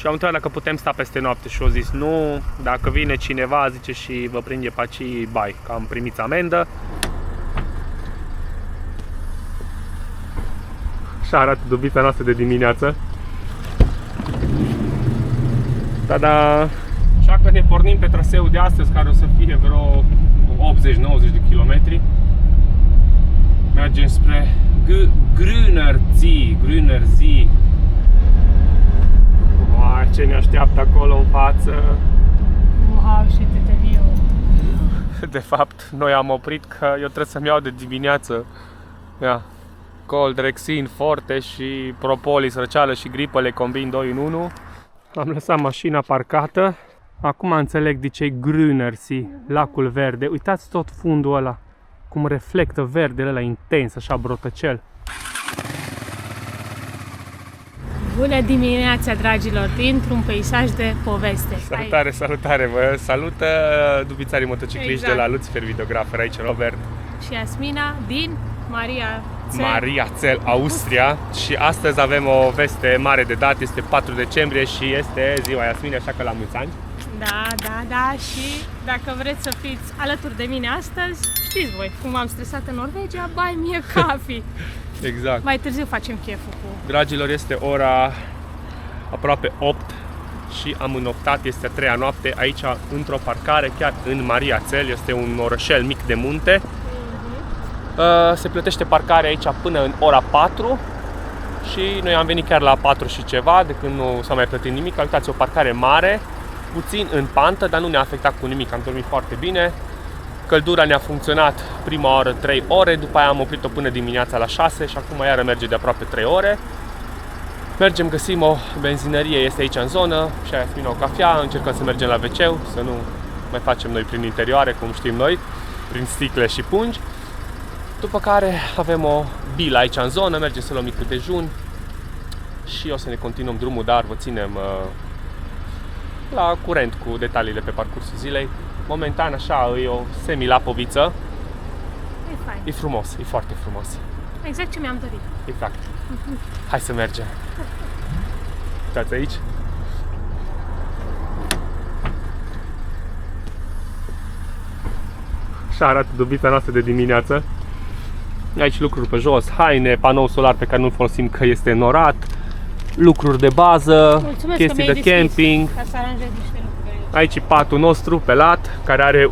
Și am întrebat dacă putem sta peste noapte și au zis nu, dacă vine cineva, zice, și vă prinde pe aici, bai, că am primit amendă. Așa arată dubita noastră de dimineață. Da. Așa că ne pornim pe traseul de astăzi, care o să fie vreo 80-90 de kilometri. Mergem spre Grünerzee. Ce ne așteaptă acolo în față. Wow, și tătăliu. De fapt, noi am oprit că eu trebuie să-mi iau de dimineață. Ia. Coldrexin, Forte și Propolis, răceală și gripă, le combin 2 în 1. Am lăsat mașina parcată. Acum înțeleg de ce e Grünerzee, lacul verde. Uitați tot fundul ăla, cum reflectă verdele ăla intens, așa brotăcel. Bună dimineața, dragilor, dintr-un peisaj de poveste. Salutare, vă salută dubițarii motocicliști de la Lucifer Videografer, aici Robert și Asmina din Mariazell, Austria. Și astăzi avem o veste mare de dat, este 4 decembrie și este ziua Iasminei, așa că la mulți ani. Da, și dacă vreți să fiți alături de mine astăzi, știți voi, cum am stresat în Norvegia, bai mie cafi. Exact. Mai târziu facem cheful cu... Dragilor, este ora aproape 8 și am înoptat, este a 3-a noapte aici într-o parcare, chiar în Mariazell, este un orășel mic de munte. Se plătește parcarea aici până în ora 4 și noi am venit chiar la 4 și ceva, de când nu s-a mai plătit nimic. Uitați, o parcare mare, puțin în pantă, dar nu ne-a afectat cu nimic, am dormit foarte bine. Căldura ne-a funcționat prima oră 3 ore, după aia am oprit-o până dimineața la 6 și acum iară merge de aproape 3 ore. Mergem, găsim o benzinărie, este aici în zonă și aia spune o cafea, încercăm să mergem la WC, să nu mai facem noi prin interioare, cum știm noi, prin sticle și pungi. După care avem o bilă aici în zonă, mergem să luăm micul dejun și o să ne continuăm drumul, dar vă ținem la curent cu detaliile pe parcursul zilei. Momentan așa e o semi-lapoviță. E fain. E frumos, e foarte frumos. Exact ce mi-am dorit. Exact. Hai să mergem. Uitați aici. Așa arată dubita noastră de dimineață. Aici lucruri pe jos, haine, panou solar pe care nu-l folosim că este înorat, lucruri de bază, mulțumesc, chestii de camping. Ca să aranjez niște lucruri. Aici e patul nostru pe lat, care are 1,81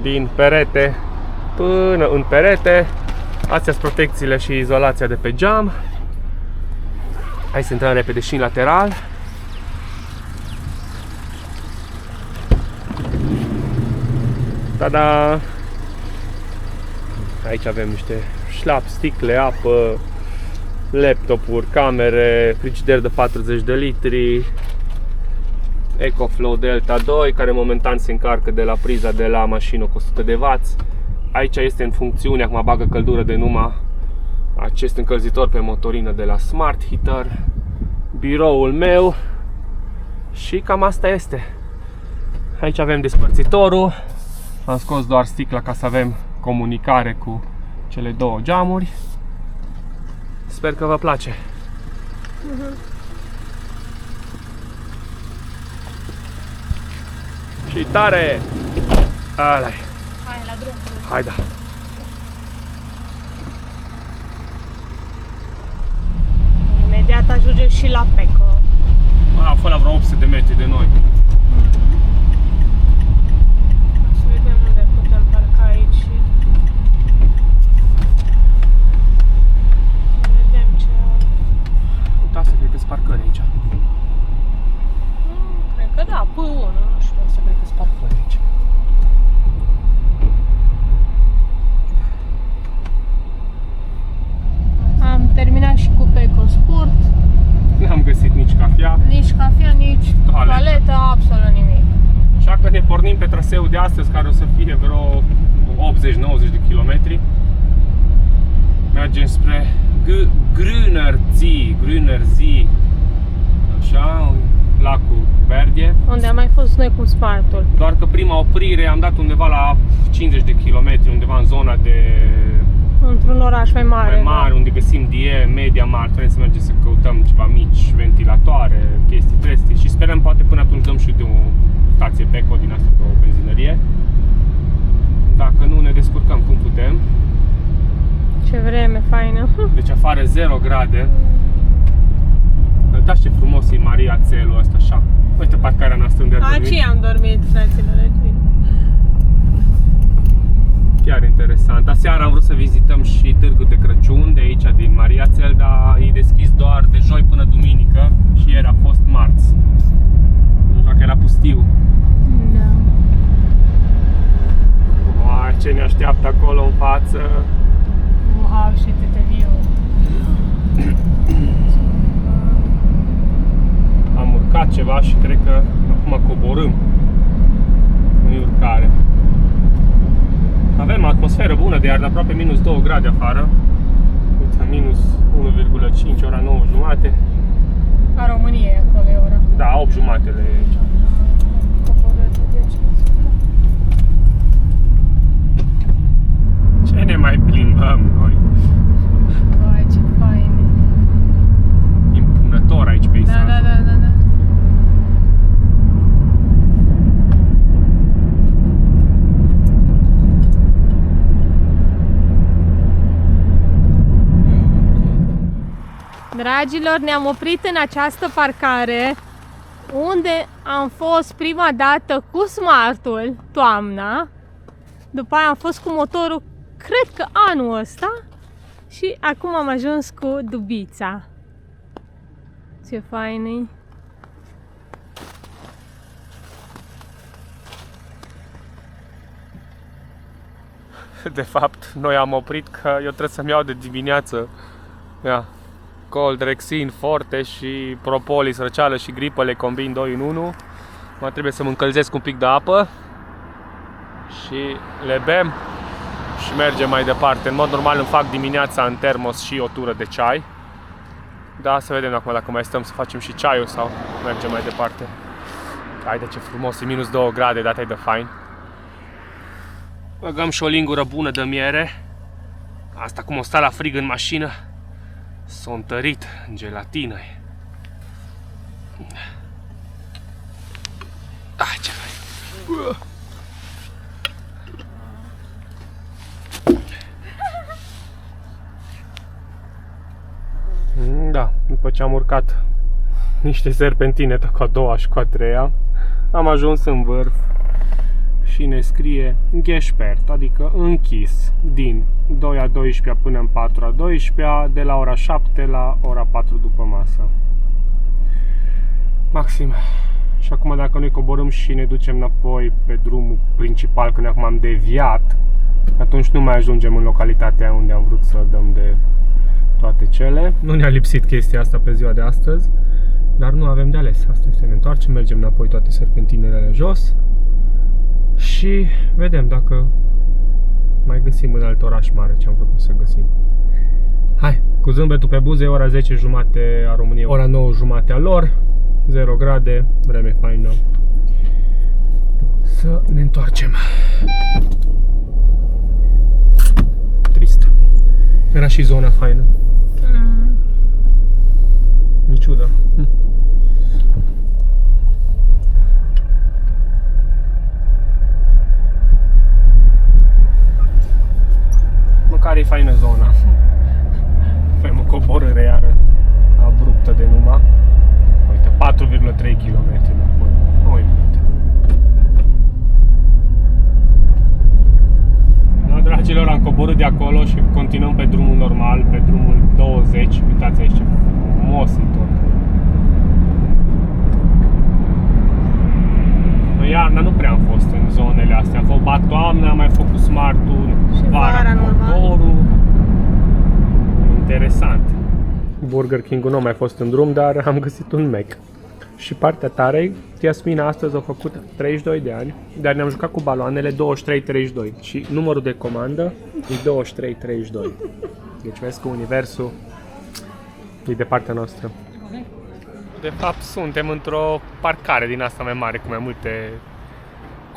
din perete până în perete. Astea sunt protecțiile și izolația de pe geam. Hai să intrăm repede și în lateral. Tada! Aici avem niște șlap, sticle, apă, laptopuri, camere, frigider de 40 de litri, EcoFlow Delta 2, care momentan se încarcă de la priza de la mașină cu 100 de W. Aici este în funcțiune, acum bagă căldură de numai acest încălzitor pe motorină de la Smart Heater, biroul meu și cam asta este. Aici avem despărțitorul, am scos doar sticla ca să avem comunicare cu cele două geamuri. Sper că vă place. Și tare! Alai. Hai la drum. Hai da. Imediat ajungem și la Peco. Fă la vreo 800 de metri de noi. Să vedem unde putem parca aici și vedem ce... Uite, asta cred că sunt parcări aici. Cred că da, P1, nu știu. Asta cred că sunt parcări aici. Am terminat și cu Peco scurt. N-am găsit nici cafea. Nici cafea, nici toaletă, absolut nimic. Așa că ne pornim pe traseul de astăzi, care o să fie vreo 80-90 de kilometri. Mergem spre Grünerzee. Așa, lacul verde. Unde am mai fost noi cu Smartul. Doar că prima oprire am dat undeva la 50 de kilometri, undeva în zona de... Într-un oraș mai mare. Unde găsim Die, Media Markt, vrem să mergem să căutăm ceva mici ventilatoare. stație Peco din asta, o benzinărie. Dacă nu, ne descurcăm cum putem. Ce vreme faină! Deci afară 0 grade. Uitați ce frumos e Maria Țelul ăsta, așa. Uite parcarea noastră unde a dormit. Aici am dormit, fraților. Chiar interesant. Aseară am vrut să vizităm și Târgul de Crăciun de aici, din Mariațel, dar e deschis doar de joi până duminică și ieri a fost marți. Nu știu dacă era pustiu. Da. Uai, ce ne așteaptă acolo în față. Wow, și teteliu. Am urcat ceva și cred că acum coborâm în urcare. Avem atmosferă bună de iarnă, aproape minus 2 grade afară. Uite, minus 1,5, ora 9:30. A României acolo e ora. Da, 8:30 le e aici. Ce ne mai plimbăm noi? Vai, ce fain e. Impunător aici peisajul. Da. Dragilor, ne-am oprit în această parcare unde am fost prima dată cu Smart-ul toamna. După aia am fost cu motorul, cred că anul ăsta. Și acum am ajuns cu Dubița. Ce fain e! De fapt, noi am oprit că eu trebuie să-mi iau de dimineață. Ia. Coldrexin, Forte și Propolis, răceală și gripă, le combin 2 în 1. Mai trebuie să mă încălzesc un pic de apă și le bem și mergem mai departe. În mod normal îmi fac dimineața în termos și o tură de ceai. Da, să vedem acum dacă mai stăm să facem și ceaiul sau mergem mai departe. Haide, ce frumos, e minus 2 grade, data e de fain. Băgăm și o lingură bună de miere. Asta cum o sta la frig în mașină. S-a întărit în gelatină. Ai, ce fain! Da, după ce am urcat niște serpentine, cu a doua și cu a treia, am ajuns în vârf și ne scrie Gespert, adică închis, din 2:12 până în 4:12, de la ora 7 la ora 4 după masă. Maxim. Și acum dacă noi coborâm și ne ducem înapoi pe drumul principal, când acum am deviat, atunci nu mai ajungem în localitatea unde am vrut să dăm de toate cele. Nu ne-a lipsit chestia asta pe ziua de astăzi, dar nu avem de ales. Asta este, ne întoarcem, mergem înapoi toate serpentinele alea jos și vedem dacă mai găsim în alt oraș mare ce am vrut să găsim. Hai, cu zâmbetul pe buze, ora 10:30 a României, ora 9:30 a lor, 0 grade, vreme faină. Să ne întoarcem. Trist. Era și zona faină. Nici ciudă. Măcar e faină zona. Avem o coborâre iară abruptă de numai. Uite, 4,3 km înapoi. Uite. Da, dragilor, am coborât de acolo și continuăm pe drumul normal, pe drumul 20. Uitați aici ce frumos e tot. În iarna nu prea am fost în zonele astea. Am fost toamna, am mai făcut Smart-ul, vara motorul. Interesant. Burger King-ul nu a mai fost în drum, dar am găsit un Mac. Și partea tare, Iasmina astăzi a făcut 32 de ani, dar ne-am jucat cu baloanele 23-32 și numărul de comandă e 23-32. Deci vezi că universul e de partea noastră. De fapt, suntem într-o parcare din asta mai mare, cu mai multe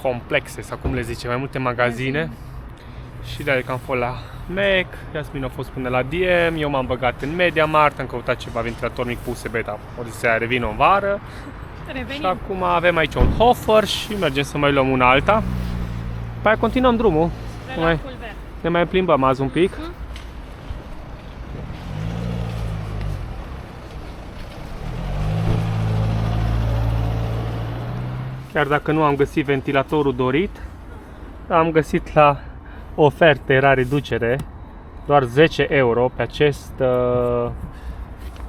complexe, sau cum le zice, mai multe magazine. Și de că am fost la Mac, Iasmin a fost până la DM, eu m-am băgat în MediaMarkt, am căutat ceva ventilator mic pe USB, dar o zis să revin în vară. Revenim. Și acum avem aici un Hofer și mergem să mai luăm una alta. Păi continuăm drumul. Ne mai plimbăm azi un pic. Chiar dacă nu am găsit ventilatorul dorit, am găsit la oferte, era reducere, doar 10 euro pe acest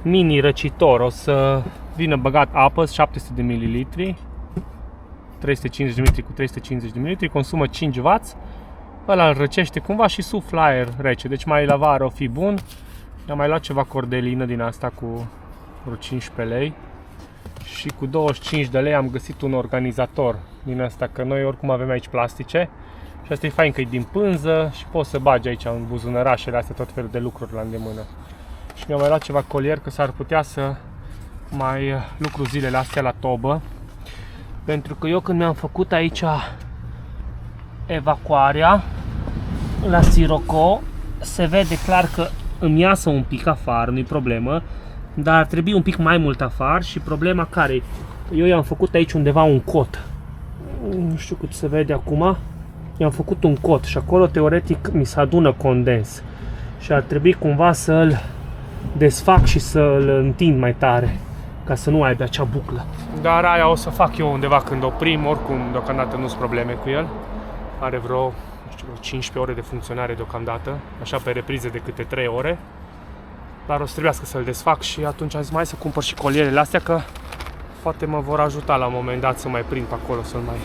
mini răcitor. O să vină băgat apă, 700 de ml, 350 de ml cu 350 de ml, consumă 5W. Ăla îl răcește cumva și suflă aer rece, deci mai la vară o fi bun. Am mai luat ceva cordelină din asta cu vreo 15 lei. Și cu 25 de lei am găsit un organizator din asta, că noi oricum avem aici plastice. Și asta e fain că e din pânză și poți să bagi aici în buzunărașele astea tot felul de lucruri la îndemână. Și mi-am mai luat ceva colier, că s-ar putea să mai lucru zilele astea la tobă. Pentru că eu când mi-am făcut aici evacuarea la Sirocco, se vede clar că îmi iasă un pic afară, nu-i problemă. Dar ar trebui un pic mai mult afară și problema care e? Eu i-am făcut aici undeva un cot. Nu știu cât se vede acum. I-am făcut un cot și acolo teoretic mi se adună condens. Și ar trebui cumva să-l desfac și să-l întind mai tare, ca să nu aibă acea buclă. Dar aia o să fac eu undeva când oprim, oricum deocamdată nu sunt probleme cu el. Are vreo, nu știu, 15 ore de funcționare deocamdată, așa pe reprize de câte 3 ore. Dar o să trebuiască să-l desfac și atunci am zis mai să cumpăr și colierele astea, că poate mă vor ajuta la un moment dat să mai prind pe acolo, să-l mai...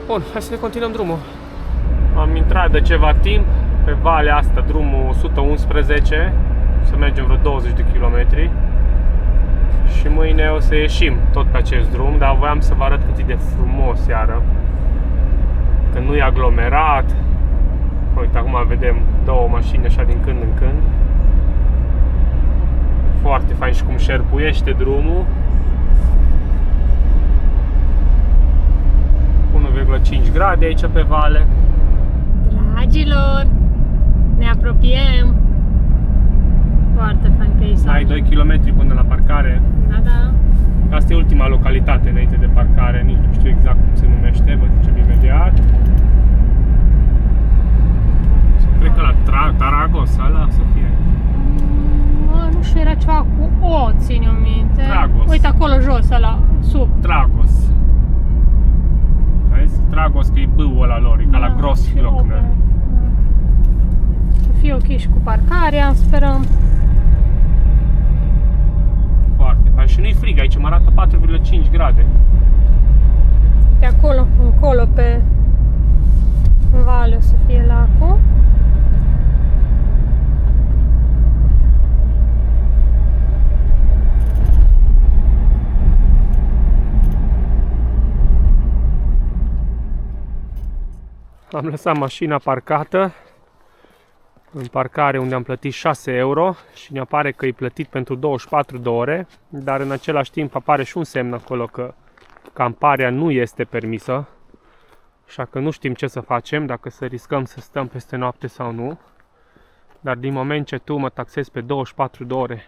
Bun, hai să ne continuăm drumul. Am intrat de ceva timp pe valea asta, drumul 111, să mergem vreo 20 de kilometri. Și mâine o să ieșim tot pe acest drum, dar voiam să vă arăt cât e de frumos iară. Că nu e aglomerat. Uite, acum vedem două mașini așa din când în când. Foarte fain și cum șerpuiește drumul. 1,5 grade aici pe vale. Dragilor, ne apropiem. Foarte fain peisaj. Ai 2 km până la parcare. Da. Asta e ultima localitate înainte de parcare, nici nu știu exact cum se numește, vă zicem imediat. Cred că la Taragos, ăla să fie. Nu știu, era ceva cu O, ține-o minte. Dragos. Uite acolo jos, ăla, sub. Dragos. Vezi? Dragos, că e B-ul ăla lor, e ca la Grossglockner. Să fie ok și cu parcarea, sperăm. Foarte fain. Și nu-i frig, aici mă arată 4,5 grade. De acolo, încolo, pe vale o să fie lacul. Am lăsat mașina parcată în parcare unde am plătit 6 euro și ne apare că e plătit pentru 24 de ore, dar în același timp apare și un semn acolo că camparea nu este permisă, așa că nu știm ce să facem, dacă să riscăm să stăm peste noapte sau nu. Dar din moment ce tu mă taxezi pe 24 de ore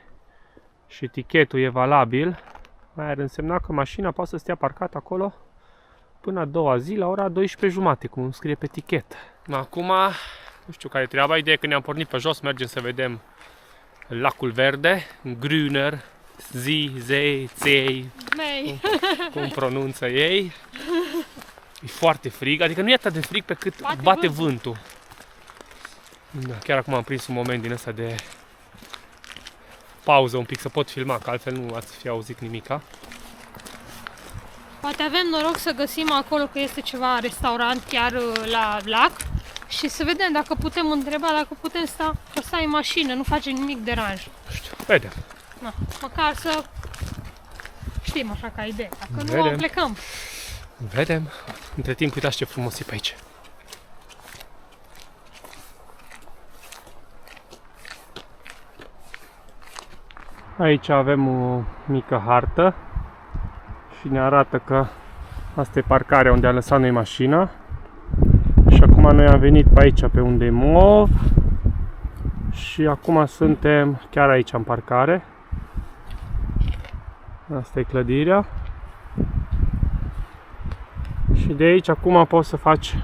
și tichetul e valabil, mai ar însemna că mașina poate să stea parcată acolo până a doua zi, la ora 12:30, cum scrie pe tichet. Acum, nu știu care e treaba, ideea că ne-am pornit pe jos, mergem să vedem lacul verde, Grüner, See, cum pronunță ei. E foarte frig, adică nu e atât de frig pe cât bate vântul. Da, chiar acum am prins un moment din ăsta de pauză un pic, să pot filma, că altfel nu ați fi auzit nimica. Poate avem noroc să găsim acolo că este ceva restaurant chiar la lac și să vedem dacă putem întreba, dacă putem sta în mașină, nu face nimic deranj. Nu știu, vedem. Na, măcar să știm așa ca idee, dacă Vedem. nu plecăm. Vedem. Între timp, uitați ce frumos e pe aici. Aici avem o mică hartă și ne arată că asta e parcarea unde am lăsat noi mașina. Și acum noi am venit pe aici, pe unde e mov. Și acum suntem chiar aici în parcare. Asta e clădirea. Și de aici acum poți să faci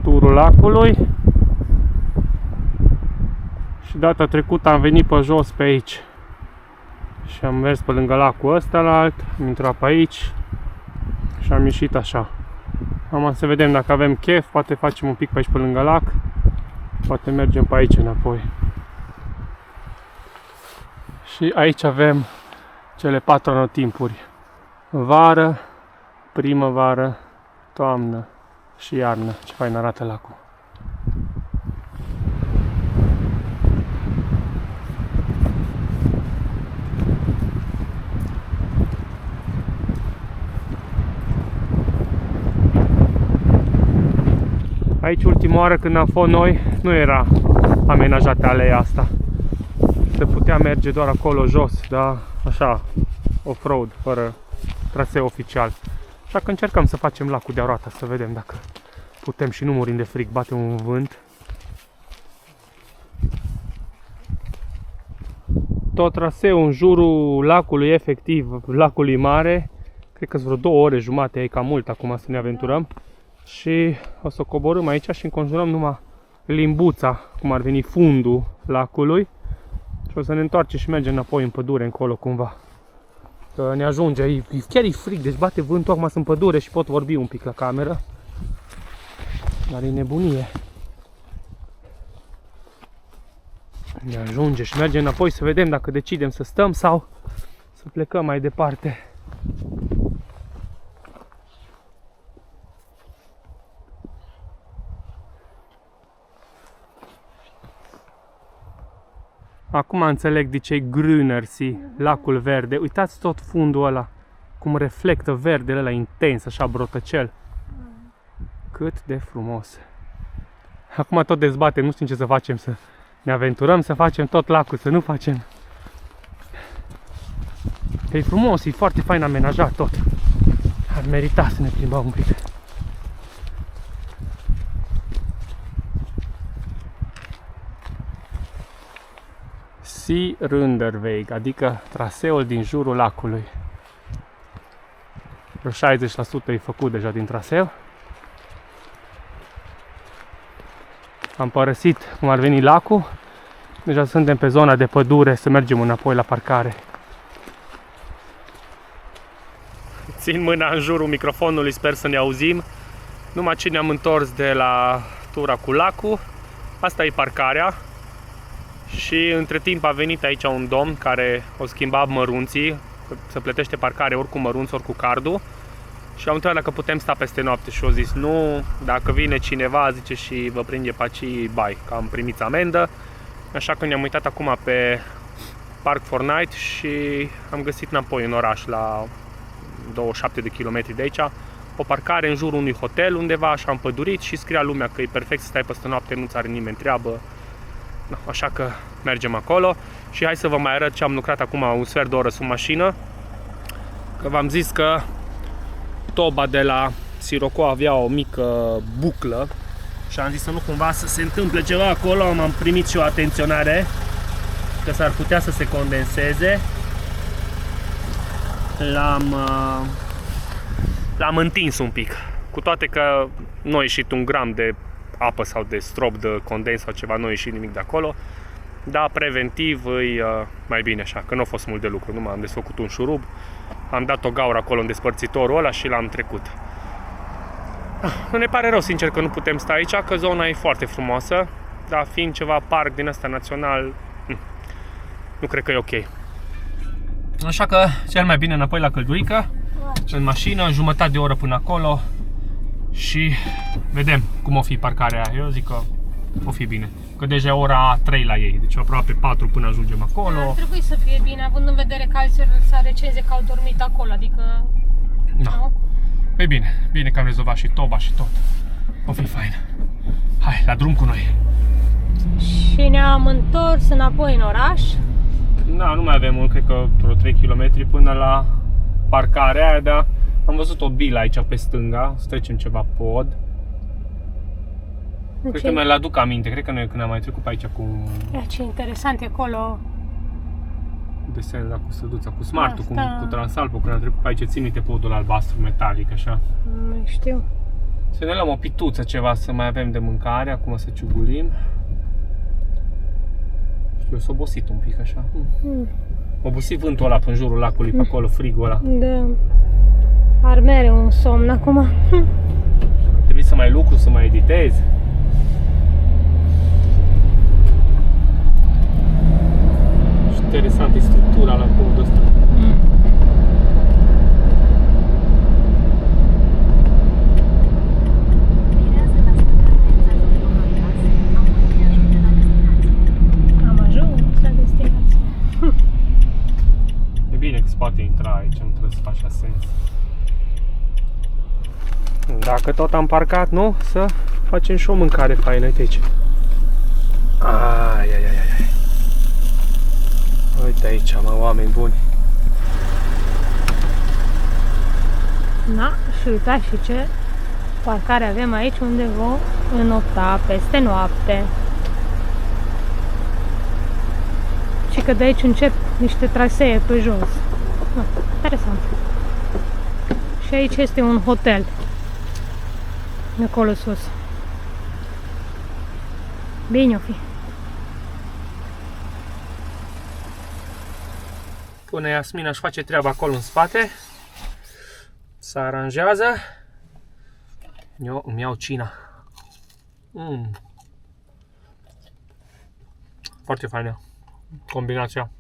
turul lacului. Și data trecută am venit pe jos pe aici. Și am mers pe lângă lacul ăsta la alt, am intrat pe aici și am ieșit așa. Am să vedem dacă avem chef, poate facem un pic pe aici pe lângă lac, poate mergem pe aici înapoi. Și aici avem cele 4 anotimpuri: vară, primăvară, toamnă și iarnă. Ce fain arată lacul. Aici ultima oară când am fost noi, nu era amenajată aleea asta. Se putea merge doar acolo jos, dar așa, off-road, fără traseu oficial. Așa că încercăm să facem lacul de-a roata, să vedem dacă putem și nu murim de frig, bate un vânt. Tot traseul în jurul lacului, efectiv, lacului mare, cred că sunt vreo 2 ore jumate, e cam mult acum să ne aventurăm. Și o să coborâm aici și înconjurăm numai limbuța, cum ar veni fundul lacului. Și o să ne întoarcem și mergem înapoi în pădure, încolo cumva. Că ne ajunge, chiar e frig, deci bate vântul, acum sunt în pădure și pot vorbi un pic la cameră. Dar e nebunie. Ne ajunge și mergem înapoi să vedem dacă decidem să stăm sau să plecăm mai departe. Acum înțeleg de ce e Grünersee, lacul verde. Uitați tot fundul ăla, cum reflectă verdele ăla intens, așa brotăcel. Cât de frumos. Acum tot dezbatem, nu știm ce să facem, să ne aventurăm, să facem tot lacul, să nu facem. E frumos, e foarte fain amenajat tot. Ar merita să ne plimbăm un pic. Sierunderweg, adică traseul din jurul lacului. Vreo 60% e făcut deja din traseu. Am părăsit cum ar veni lacul. Deja suntem pe zona de pădure, să mergem înapoi la parcare. Țin mâna în jurul microfonului, sper să ne auzim. Numai ce ne-am întors de la tura cu lacul. Asta e parcarea. Și între timp a venit aici un domn care o schimba mărunții, se plătește parcare ori cu mărunț, ori cu cardul. Și am întrebat dacă putem sta peste noapte și au zis nu, dacă vine cineva, zice, și vă prinde pe aici, bai, că am primit amendă. Așa că ne-am uitat acum pe Park for Night și am găsit înapoi în oraș, la 27 de kilometri de aici, o parcare în jurul unui hotel undeva, așa împădurit, și scria lumea că e perfect să stai peste noapte, nu-ți are nimeni treabă. Așa că mergem acolo și hai să vă mai arăt ce am lucrat acum un sfert de oră sub mașină. Că v-am zis că toba de la Sirocco avea o mică buclă și am zis să nu cumva să se întâmple ceva acolo. Am primit și o atenționare că s-ar putea să se condenseze. L-am întins un pic, cu toate că nu a ieșit un gram de apă sau de strop de condens sau ceva, nu a ieșit nimic de acolo. Dar preventiv e mai bine așa, că nu a fost mult de lucru, numai am desfăcut un șurub, am dat o gaură acolo în despărțitorul ăla și l-am trecut. Nu ne pare rău, sincer, că nu putem sta aici, că zona e foarte frumoasă, dar fiind ceva parc din ăsta național, nu cred că e ok. Așa că cel mai bine înapoi la căldurică, în mașină, jumătate de oră până acolo și vedem cum o fi parcarea aia. Eu zic că o fi bine. Că deja e ora 3 la ei, deci aproape 4 până ajungem acolo. Ar trebui să fie bine, având în vedere că alții să receze că au dormit acolo, adică... No. E bine, bine că am rezolvat și toba și tot. O fi fain. Hai, la drum cu noi. Și ne-am întors înapoi în oraș. Da, nu mai avem mult, cred că vreo 3 km până la parcarea aia, dar am văzut o bilă aici pe stânga, să trecem ceva pod. Cred că mi-l aduc aminte, cred că noi când am mai trecut pe aici cu... Ia, ce interesant e acolo. desenul ăla cu săduța, cu Smart-ul, Asta. cu Transalpul, când am trecut pe aici, țin minte podul albastru metalic, așa. Nu mai știu. Să ne luăm o pituță ceva, să mai avem de mâncare, acum să ciugulim. Știu, eu s-a obosit un pic, așa. M-a obosit vântul ăla în jurul lacului, pe acolo, frigul ăla. Da. Ar mereu un somn acum. Trebuie să mai lucru, să mai editez. Și interesant e structura la podul ăsta. Am ajuns la destinație. E bine că se poate intra aici, nu trebuie să faci asens. Dacă tot am parcat, nu? Să facem și o mâncare faină, uite aici. Ai. Uite aici, mă, oameni buni. Da, și uitați și ce parcare avem aici unde vom înopta peste noapte. Și că de aici încep niște trasee pe jos. Interesant. Și aici este un hotel. Acolo sus. Bine o fi. Până Iasmina își face treaba acolo în spate, se aranjează, eu îmi iau cina. Foarte faină combinația.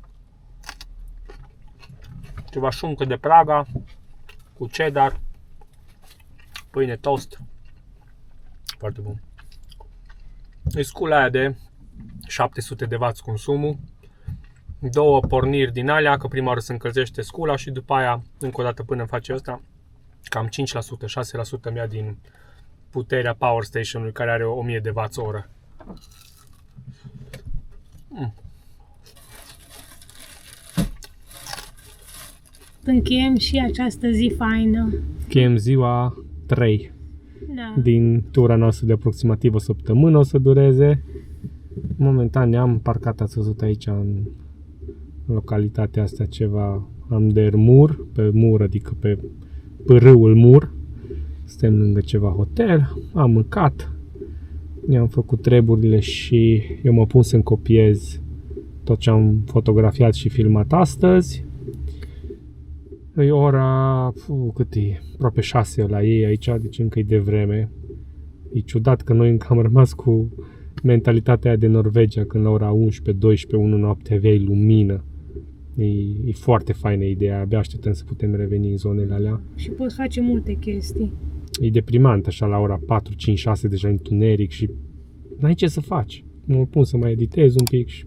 Ceva șuncă de Praga cu cheddar, pâine toast. Foarte bun. E scula aia de 700 de W consumul. Două porniri din alea, că prima oară se încălzește scula și după aia, încă o dată până face asta, cam 5%, 6% mi-a din puterea Power Station-ului, care are 1000 de W oră. Încheiem și această zi faină. Chem ziua 3 Da. din tura noastră de aproximativ o săptămână o să dureze. Momentan ne-am parcat, ați văzut aici în localitatea asta ceva Andermur, pe Mur, adică pe râul Mur. Suntem lângă ceva hotel, am mâncat, ne-am făcut treburile și eu mă pun să-mi copiez tot ce am fotografiat și filmat astăzi. E ora, cât e? Aproape 6 la ei aici, deci încă e de vreme. E ciudat că noi încă am rămas cu mentalitatea aia de Norvegia, când la ora 11, 12, 1 noapte aveai lumină. E foarte faină ideea, abia așteptăm să putem reveni în zonele alea. Și poți face multe chestii. E deprimant așa la ora 4, 5, 6 deja întuneric și n-ai ce să faci. Mă pun să mai editez un pic și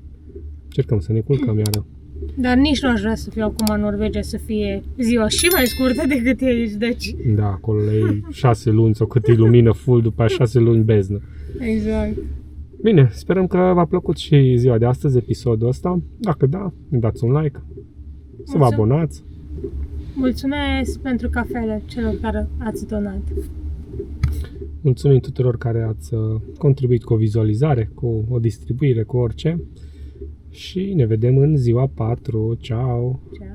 încercăm să ne culcăm iară. Dar nici nu aș vrea să fiu acum în Norvegia, să fie ziua și mai scurtă decât e aici, deci... Da, acolo e 6 luni sau cât e lumină full, după aia 6 luni beznă. Exact. Bine, sperăm că v-a plăcut și ziua de astăzi, episodul ăsta. Dacă da, îmi dați un like, să vă abonați. Mulțumesc pentru cafele celor care ați donat. Mulțumim tuturor care ați contribuit cu o vizualizare, cu o distribuire, cu orice. Și ne vedem în ziua 4. Ciao! Ciao.